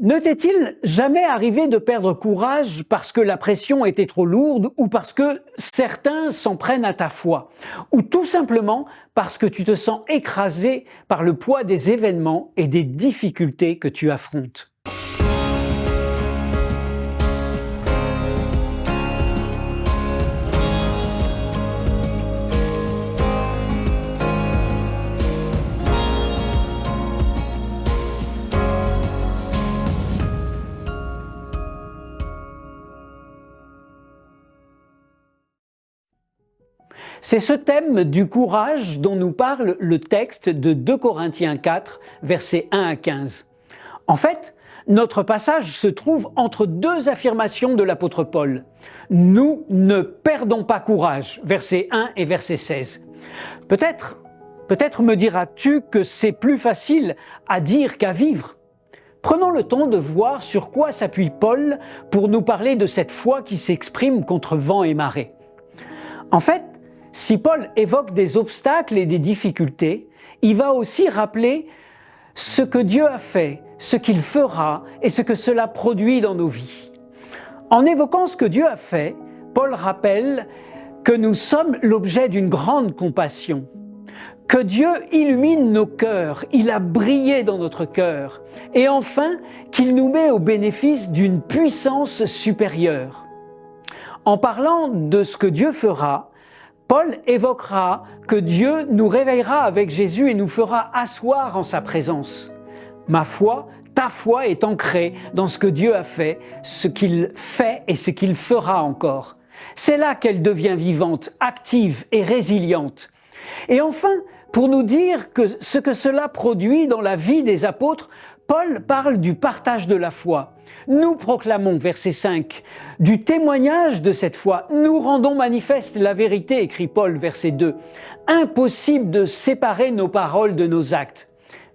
Ne t'est-il jamais arrivé de perdre courage parce que la pression était trop lourde ou parce que certains s'en prennent à ta foi ou tout simplement parce que tu te sens écrasé par le poids des événements et des difficultés que tu affrontes? C'est ce thème du courage dont nous parle le texte de 2 Corinthiens 4, versets 1 à 15. En fait, notre passage se trouve entre deux affirmations de l'apôtre Paul. Nous ne perdons pas courage, verset 1 et verset 16. Peut-être me diras-tu que c'est plus facile à dire qu'à vivre. Prenons le temps de voir sur quoi s'appuie Paul pour nous parler de cette foi qui s'exprime contre vent et marée. En fait, si Paul évoque des obstacles et des difficultés, il va aussi rappeler ce que Dieu a fait, ce qu'il fera et ce que cela produit dans nos vies. En évoquant ce que Dieu a fait, Paul rappelle que nous sommes l'objet d'une grande compassion, que Dieu illumine nos cœurs, il a brillé dans notre cœur, et enfin qu'il nous met au bénéfice d'une puissance supérieure. En parlant de ce que Dieu fera, Paul évoquera que Dieu nous réveillera avec Jésus et nous fera asseoir en sa présence. Ma foi, ta foi est ancrée dans ce que Dieu a fait, ce qu'il fait et ce qu'il fera encore. C'est là qu'elle devient vivante, active et résiliente. Et enfin, pour nous dire que ce que cela produit dans la vie des apôtres, Paul parle du partage de la foi. Nous proclamons, verset 5, du témoignage de cette foi. Nous rendons manifeste la vérité, écrit Paul, verset 2. Impossible de séparer nos paroles de nos actes.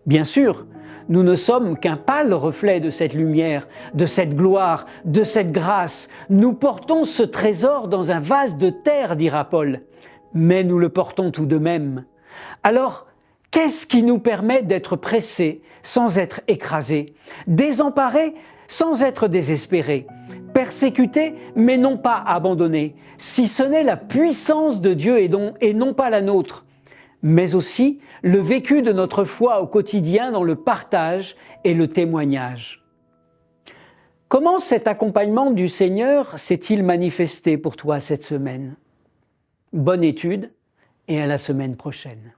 Bien sûr, nous ne sommes qu'un pâle reflet de cette lumière, de cette gloire, de cette grâce. Nous portons ce trésor dans un vase de terre, dira Paul. Mais nous le portons tout de même. Alors, qu'est-ce qui nous permet d'être pressés sans être écrasés, désemparés sans être désespérés, persécutés mais non pas abandonnés, si ce n'est la puissance de Dieu et non pas la nôtre, mais aussi le vécu de notre foi au quotidien dans le partage et le témoignage. Comment cet accompagnement du Seigneur s'est-il manifesté pour toi cette semaine? Bonne étude et à la semaine prochaine.